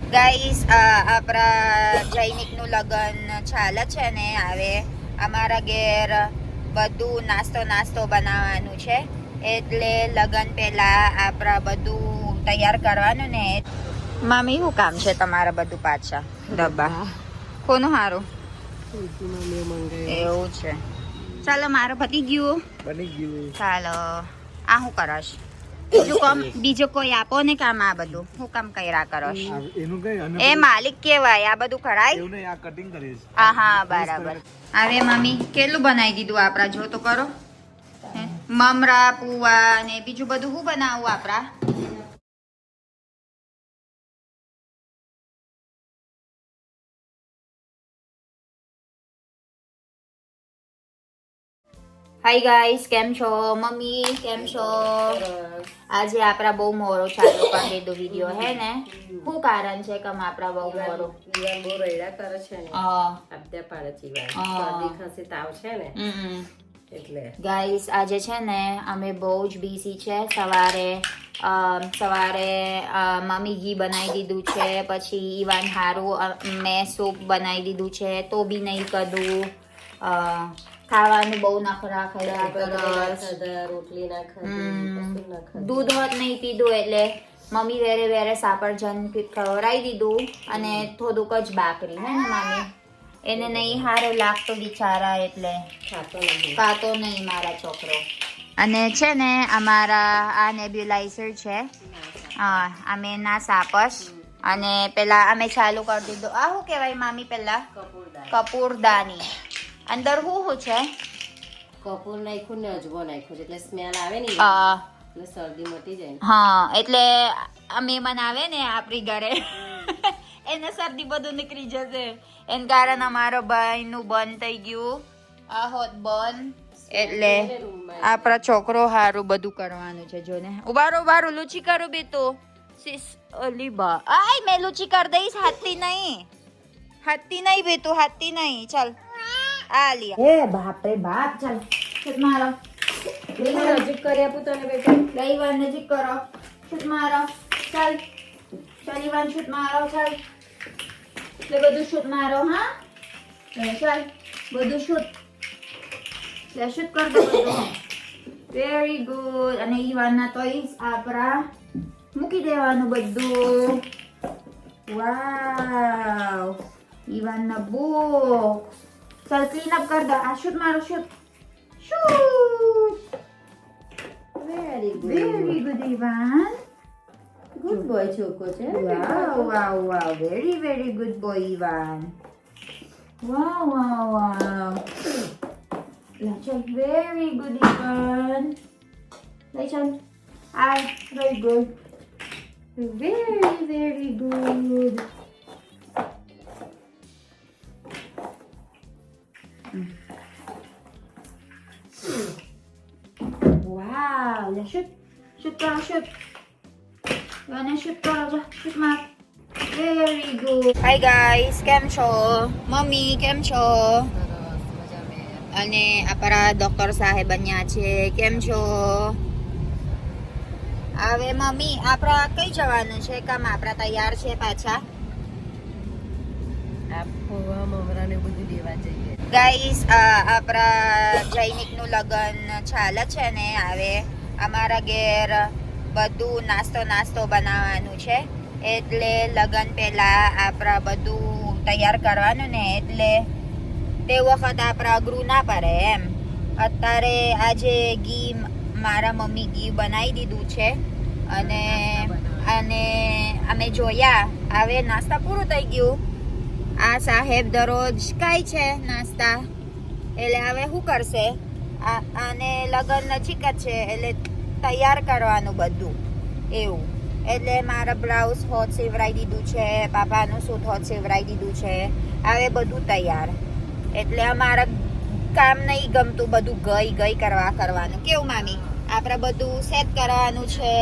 Guys આપણા જૈનિકનું લગન ચાલે છે ને હવે અમારા ઘેર બધું નાસ્તો બનાવવાનું છે એટલે લગન પહેલા આપણા બધું તૈયાર કરવાનું ને મમ્મી શું કામ છે તમારા બધું પાછા ડબ્બા કોનું સારું એવું છે ચાલો મારો પતી ગયું ચાલો આ શું કરશ બીજું કોઈ આપો ને કામ આ બધું હું કામ કર્યા કરો એ માલિક કેવાય આ બધું કરાય હા બરાબર હવે મમ્મી કેટલું બનાવી દીધું આપડા જો તો કરો મમરા પુવા ને બીજું બધું શું બનાવું આપડા હાય ગાઈસ કેમ છો મમ્મી કેમ છો આજે આપણા બહુ મોરો ચાલુ કરી દીધો વિડિયો હે ને શું કારણ છે કે આપણા બહુ મોરો બહુ રૈડા કરે છે ને આપદે પાડે ચીવા શરદી ખાંસી તાવ છે ને એટલે ગાઈસ આજે છે ને અમે બહુ જ બિઝી છે સવારે મમ્મી ઘી બનાવી દીધું છે પછી ઈવાન હારું મેં સૂપ બનાવી દીધું છે તો બી નહીં કદું ખાવાનું બહુ નખરા ખાધા રોટલી ના ખાધી દૂધ હોત નહીં પીધું એટલે મમ્મી વેરે સાપરજન ખવડાવી દીધું અને થોડુંક જ બાકરી હે ને મમ્મી એને નહીં હારો લાગતો બિચારા એટલે ખાતો નહીં મારા છોકરો અને છે ને અમારા આ નેબ્યુલાઇઝર છે અમે ના સાપસ અને પેલા અમે ચાલુ કરી દીધું આ શું કહેવાય મામી પેલા કપૂરદાની અંદર શું છે કપૂર નાખ્યું ને અજમો નાખ્યું એટલે સ્મેલ આવે ને એટલે શરદી મટી જાય હા એટલે મહેમાન આવે ને આપણી ઘરે એને શરદી બધું નીકળી જશે એના કારણે અમારો ભાઈ નું બંધ થઈ ગયું આ હોત બંધ એટલે આપણા છોકરો હારું બધું કરવાનું છે જો ને ઉબારો લુચી કરું બી તો ઓલી બા આય મેં લુચી કરી દઈશ હાથથી નહીં બી તું હાથથી નહીં ચાલ આ લિયા એ બાપ રે બાપ ચાલ છૂટ મારો નજીક કરી આપું તને બેટા દઈવાન નજીક કરો છૂટ મારો ચાલ ઈવાન છૂટ મારો ચાલ એટલે બધું શૂટ મારો હા ચાલ બધું શૂટ કર દો બધું વેરી ગુડ અને ઈવાનના ટોયસ આપણા મૂકી દેવાનું બધું વાવ ઈવાનના બુક્સ ચાલ ક્લીન અપ કર દો આ શૂટ મારો shoot very good Ivan good boy છોકો છે wow very good boy Ivan wow Chal very good Ivan Chal very good very good wow shoot karo shoot shoot mark very good hi guys કેમ છો mummy કેમ છો અને આપણા doctor સાહેબ અહીંયા છે કેમ છો હવે મમ્મી આપણા કઈ જવાનું છે કામ આપણા તૈયાર છે પાછા મમરા ને બધું લેવા જઈએ ગાઈસ આપણા જૈનિકનું લગન ચાલે છે ને હવે અમારા ઘેર બધું નાસ્તો બનાવવાનું છે એટલે લગન પહેલા આપણા બધું તૈયાર કરવાનું ને એટલે તે વખત આપણા અઘરું ના પડે એમ અત્યારે આજે ઘી મારા મમ્મી ઘી બનાવી દીધું છે અને અમે જોયા હવે નાસ્તા પૂરું થઈ ગયું આ સાહેબ દરરોજ કાંઈ છે નાસ્તા એટલે હવે શું કરશે અને લગન નજીક જ છે એટલે તૈયાર કરવાનું બધું એવું એટલે મારા બ્લાઉઝ હોત સીવડાવી દીધું છે પાપાનું સૂટ હોત સીવડાવી દીધું છે હવે બધું તૈયાર એટલે અમારા કામ નહીં ગમતું બધું ગઈ કરવાનું કેવું મામી આપણે બધું સેટ કરવાનું છે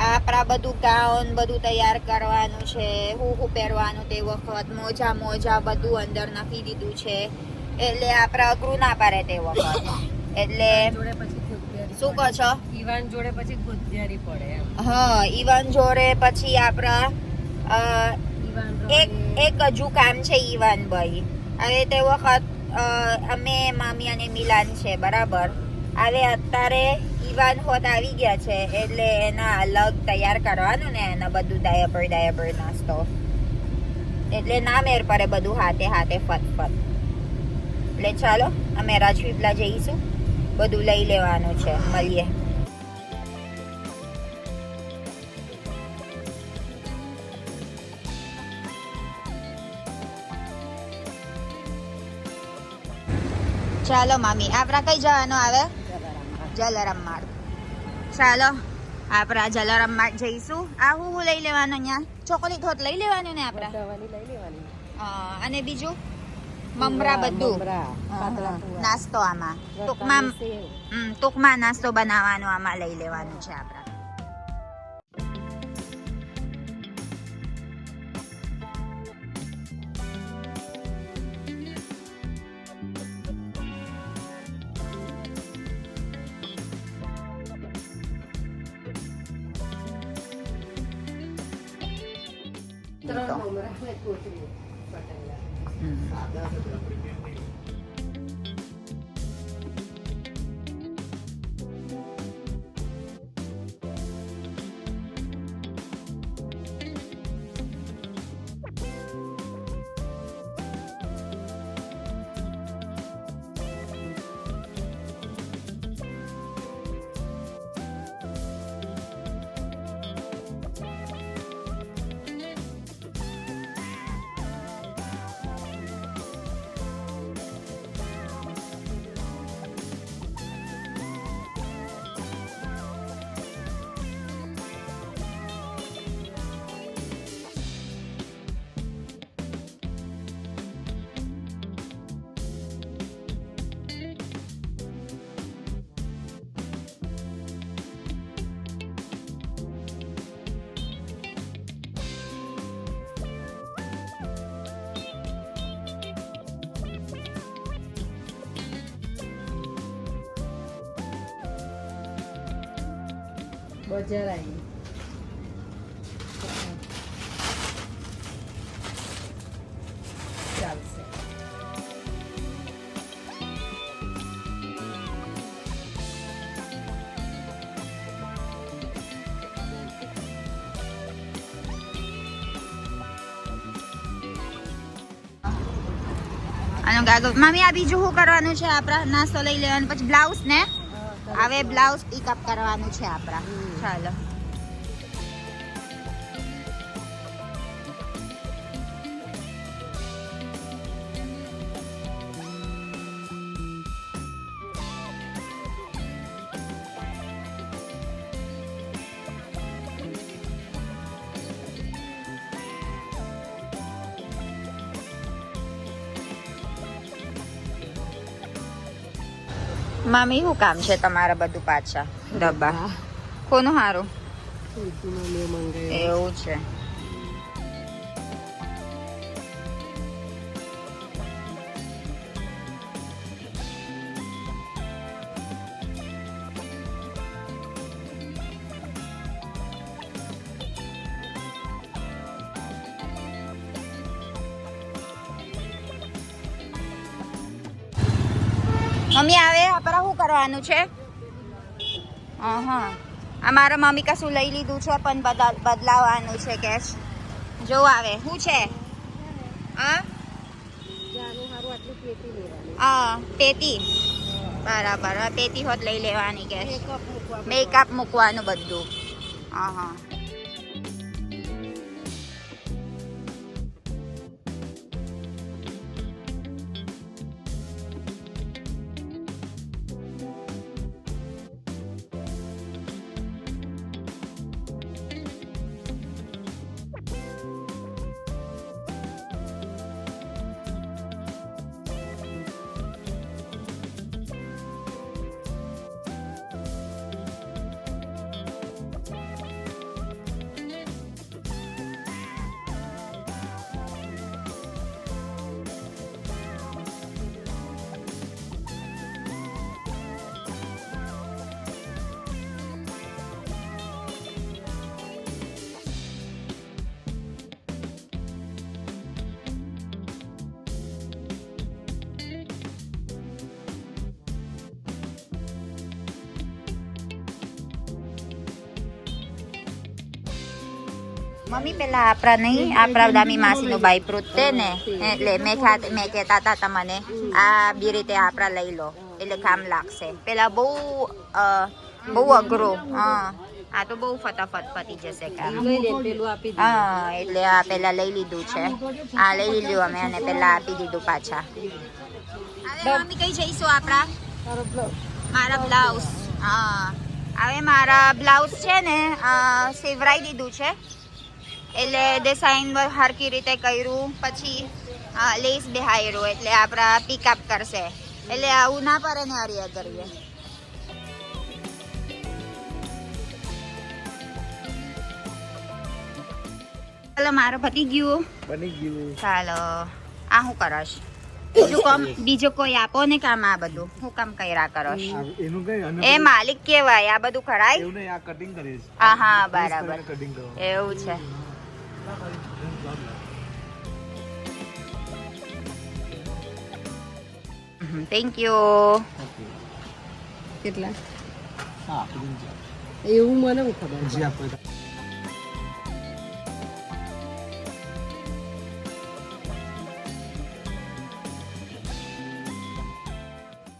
આપણા બધું ગાઉન બધું તૈયાર કરવાનું છે હું પહેરવાનું તે વખત મોજા બધું અંદર નાખી દીધું છે એટલે આપણે અઘરું ના પડે તે વખત એટલે શું કહો છો ઈવાન જોડે પછી ગોદિયારી પડે એમ હા ઈવાન જોડે પછી આપણા એક હજુ કામ છે ઈવાનભાઈ. હવે તે વખત અમે મામી અને મિલાન છે બરાબર. હવે અત્યારે ઈવાન હોત આવી ગયા છે એટલે એના અલગ તૈયાર કરવાનું ને એના બધું ડાયપર નાસ્તો, એટલે ના મેર પડે બધું હાથે ફટ. એટલે ચાલો અમે રાજપીપળા જઈશું, બધું લઈ લેવાનું છે. મળીએ. ચાલો મામી, આપણા કઈ જવાનું આવે? જલારામ માર્ગ. ચાલો આપણા જલારામ માર્ગ જઈશું. આ હું લઈ લેવાનું? અહીંયા ચોકલેટ હોત લઈ લેવાનું ને આપણે. અને બીજું મમરા બધું નાસ્તો આમાં ટૂંકમાં નાસ્તો બનાવવાનો આમાં લઈ લેવાનું છે આપણા. બજાર આવી ચાલશે. મામી આ બીજું શું કરવાનું છે? આપણા નાસ્તો લઈ લેવાનું, પછી બ્લાઉઝ ને હવે બ્લાઉઝ પિકઅપ કરવાનું છે આપણા. ચાલો. મામી શું કામ છે તમારે બધું પાછા ડબ્બા? કોનું સારું? એવું છે. મમ્મી આવે આપણા શું કરવાનું છે? અમારા મમ્મી કશું લઈ લીધું છે પણ બદલાવાનું છે કેશ. જો આવે શું છે? પેટી બરાબર. પેટી હોત લઈ લેવાની કેશ. મેકઅપ મૂકવાનું બધું. મમ્મી પેલા આપણા નહીં આપણા દામી માસીનો બાયપૃત તે ને એટલે મેં કહેતા હતા તમને આ બી રીતે આપણા લઈ લો એટલે કામ લાગશે. પેલા બહુ અઘરો હા આ તો બહુ ફટાફટ પતી જશે કામ. હા એટલે આ પેલા લઈ લીધું છે. આ લઈ લીધું અમે અને પેલા આપી દીધું પાછા. હવે મમ્મી કઈ જઈશું આપણા મારા બ્લાઉઝ. હા હવે મારા બ્લાઉઝ છે ને સેવરાઈ દીધું છે એટલે ડિઝાઇન હરકી રીતે કર્યું પછી લેસ બેહાર્યું એટલે આપણા પિકઅપ કરશે એટલે આવું ના પડે ને હરિયા કરીએ. ચાલો મારો પતી ગયું ચાલો આ હું કરશ બીજું કોઈ આપો ને કામ આ બધું હું કામ કર્યા કરશ એ માલિક કેવાય આ બધું કરાય. હા હા બરાબર એવું છે. Thank you. કેટલા એવું મને ખબર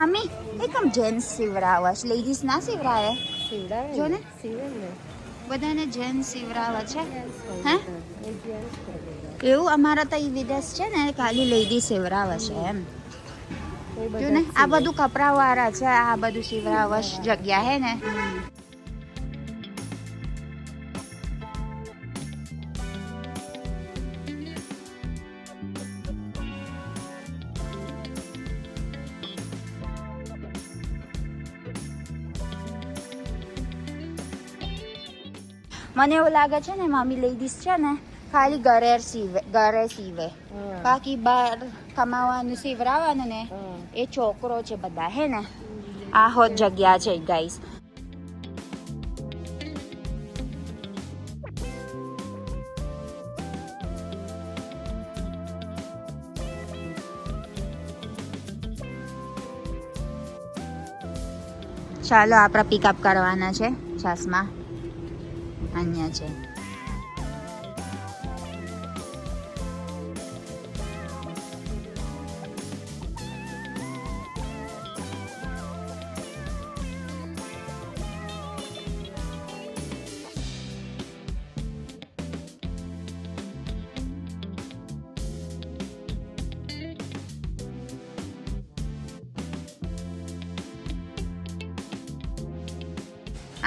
મમ્મી એકમ જેન્ટ્સ સિવરાવે છે લેડીઝ ના સિવરાવે જો ને બધાને જેન્ટ્સ સિવરાવે છે હે એવું અમારા તો વિદેશ છે ને ખાલી લેડીઝ સિવરાવે છે એમ જો ને આ બધું કપડા વાળા છે આ બધું સિવરાવશ જગ્યા હે ને. મને એવું લાગે છે ને મમ્મી લેડીઝ છે ને ખાલી ઘરે સીવે બાકી બહાર કમાવાનું સીવરાવાનું ને એ છોકરો છે બધા હે ને આ હોત જગ્યા છે ગાઈસ. ચાલો આપણા પિકઅપ કરવાના છે ચશ્મા અહીંયા છે.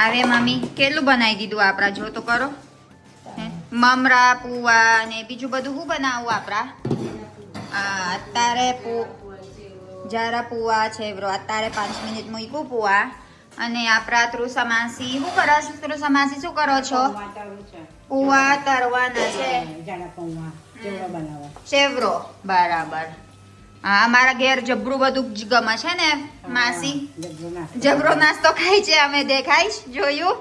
હવે મમ્મી કેટલું બનાવી દીધું આપણા જો તો કરો મમરા પુવા ને બીજું બધું શું બનાવું આપણા અત્યારે જરા પુવા છે બ્રો અત્યારે 5 મિનિટ મૂક્યું પુવા અને આપણા તૃષા માસી શું કરો છો તૃષા માસી શું કરો છો પુવા તરવાના છે ચેવરો બરાબર. હા અમારા ઘેર જબરું બધું જ ગમે છે ને માસી જબરો નાસ્તો ખાય છે અમે દેખાઈશ જોયું.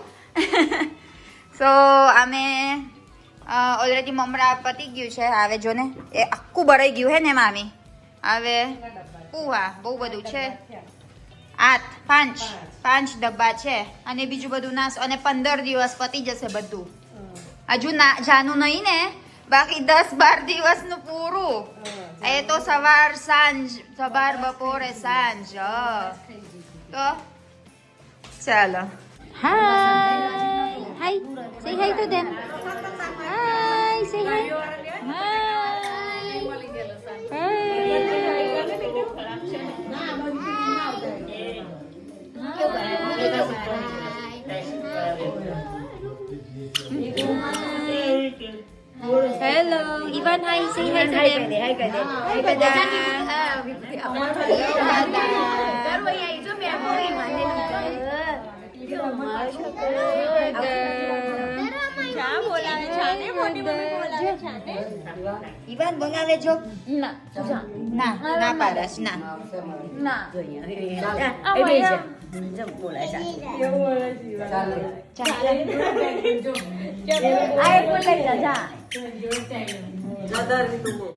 સો અમે ઓલરેડી મમરા પતી ગયું છે હવે જો ને એ આખું ભરાઈ ગયું હે ને મામી. હવે પુવા બહુ બધું છે 5 ડબ્બા છે અને બીજું બધું નાસ્તો અને 15 દિવસ પતી જશે બધું. હજુ જાનું નહીં ને બાકી 10-12 દિવસનું પૂરું. એ તો સવાર બપોરે સાંજ તો ચાલો. હાય say hi to them. Hi say hi. Hello, Ivan, hi, say hi to them. Hi, Ivan, બોલાવે જો ના પાડસ ના ચાલો